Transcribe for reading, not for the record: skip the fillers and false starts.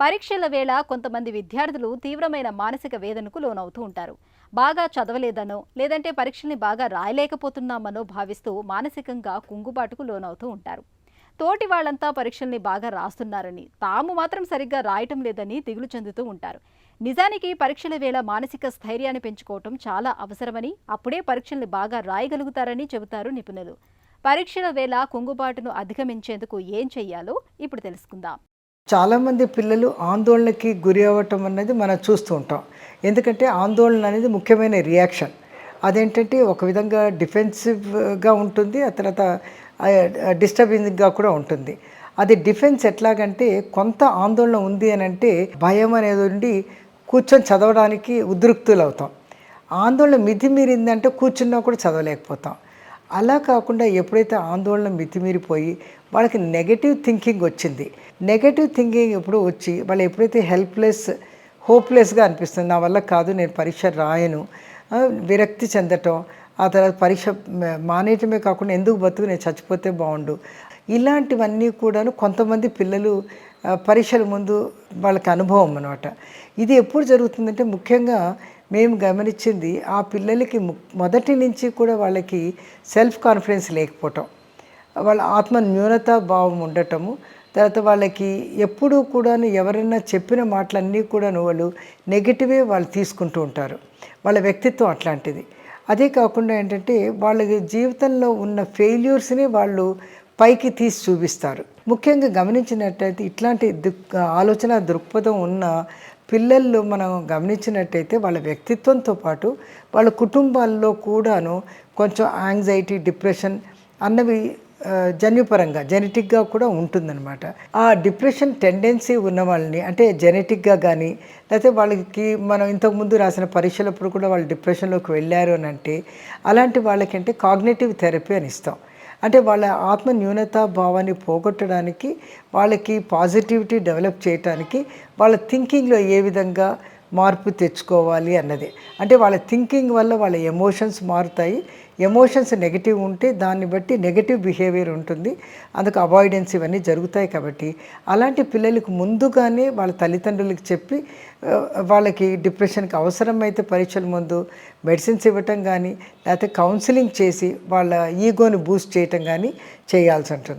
పరీక్షల వేళ కొంతమంది విద్యార్థులు తీవ్రమైన మానసిక వేదనకు లోనవుతూ ఉంటారు. బాగా చదవలేదనో లేదంటే పరీక్షల్ని బాగా రాయలేకపోతున్నామనో భావిస్తూ మానసికంగా కుంగుబాటుకు లోనవుతూ ఉంటారు. తోటి వాళ్ళంతా పరీక్షల్ని బాగా రాస్తున్నారని, తాము మాత్రం సరిగ్గా రాయటం లేదని దిగులు చెందుతూ ఉంటారు. నిజానికి పరీక్షల వేళ మానసిక స్థైర్యాన్ని పెంచుకోవటం చాలా అవసరమని, అప్పుడే పరీక్షల్ని బాగా రాయగలుగుతారని చెబుతారు నిపుణులు. పరీక్షల వేళ కుంగుబాటును అధిగమించేందుకు ఏం చెయ్యాలో ఇప్పుడు తెలుసుకుందాం. చాలామంది పిల్లలు ఆందోళనకి గురి అవ్వటం అన్నది మనం చూస్తూ ఉంటాం. ఎందుకంటే ఆందోళన అనేది ముఖ్యమైన రియాక్షన్. అదేంటంటే ఒక విధంగా డిఫెన్సివ్గా ఉంటుంది, ఆ తర్వాత డిస్టర్బింగ్గా కూడా ఉంటుంది. అది డిఫెన్స్ ఎట్లాగంటే కొంత ఆందోళన ఉంది అని అంటే భయం అనేది ఉండి కూర్చొని చదవడానికి ఉద్రిక్తులు అవుతాం. ఆందోళన మితిమీరిందంటే కూర్చున్నా కూడా చదవలేకపోతాం. అలా కాకుండా ఎప్పుడైతే ఆందోళన మితిమీరిపోయి వాళ్ళకి నెగటివ్ థింకింగ్ వచ్చింది, నెగటివ్ థింకింగ్ ఎప్పుడు వచ్చి వాళ్ళు ఎప్పుడైతే హోప్లెస్గా అనిపిస్తుంది, నా వల్ల కాదు, నేను పరీక్ష రాయను, విరక్తి చెందటం, ఆ తర్వాత పరీక్ష మానేయటమే కాకుండా ఎందుకు బతుకు, నేను చచ్చిపోతే బాగుండు, ఇలాంటివన్నీ కూడాను కొంతమంది పిల్లలు పరీక్షల ముందు వాళ్ళకి అనుభవం అన్నమాట. ఇది ఎప్పుడు జరుగుతుందంటే ముఖ్యంగా మేము గమనించింది ఆ పిల్లలకి మొదటి నుంచి కూడా వాళ్ళకి సెల్ఫ్ కాన్ఫిడెన్స్ లేకపోవటం, వాళ్ళ ఆత్మ న్యూనత భావం ఉండటము, తర్వాత వాళ్ళకి ఎప్పుడూ కూడాను ఎవరైనా చెప్పిన మాటలన్నీ కూడాను వాళ్ళు నెగిటివే వాళ్ళు తీసుకుంటూ ఉంటారు. వాళ్ళ వ్యక్తిత్వం అట్లాంటిది. అదే కాకుండా ఏంటంటే వాళ్ళ జీవితంలో ఉన్న ఫెయిల్యూర్స్ని వాళ్ళు పైకి తీసి చూపిస్తారు. ముఖ్యంగా గమనించినట్టయితే ఇట్లాంటి ఆలోచన దృక్పథం ఉన్న పిల్లల్లో మనం గమనించినట్టయితే వాళ్ళ వ్యక్తిత్వంతో పాటు వాళ్ళ కుటుంబాల్లో కూడాను కొంచెం యాంగ్జైటీ, డిప్రెషన్ అన్నవి జన్యుపరంగా జెనెటిక్గా కూడా ఉంటుందన్నమాట. ఆ డిప్రెషన్ టెండెన్సీ ఉన్న వాళ్ళని అంటే జెనెటిక్గా కానీ లేకపోతే వాళ్ళకి మనం ఇంతకుముందు రాసిన పరీక్షలప్పుడు కూడా వాళ్ళు డిప్రెషన్లోకి వెళ్ళారు అని అంటే అలాంటి వాళ్ళకంటే కాగ్నిటివ్ థెరపీ అని ఇస్తాం. అంటే వాళ్ళ ఆత్మ న్యూనతా భావాన్ని పోగొట్టడానికి, వాళ్ళకి పాజిటివిటీ డెవలప్ చేయడానికి, వాళ్ళ థింకింగ్లో ఏ విధంగా మార్పు తెచ్చుకోవాలి అన్నది. అంటే వాళ్ళ థింకింగ్ వల్ల వాళ్ళ ఎమోషన్స్ మారుతాయి. ఎమోషన్స్ నెగిటివ్ ఉంటే దాన్ని బట్టి నెగిటివ్ బిహేవియర్ ఉంటుంది, అందుకు అవాయిడెన్స్ ఇవన్నీ జరుగుతాయి. కాబట్టి అలాంటి పిల్లలకు ముందుగానే వాళ్ళ తల్లిదండ్రులకు చెప్పి వాళ్ళకి డిప్రెషన్కి అవసరమైతే పరీక్షల ముందు మెడిసిన్స్ ఇవ్వటం కానీ లేకపోతే కౌన్సిలింగ్ చేసి వాళ్ళ ఈగోని బూస్ట్ చేయటం కానీ చేయాల్సి ఉంటుంది.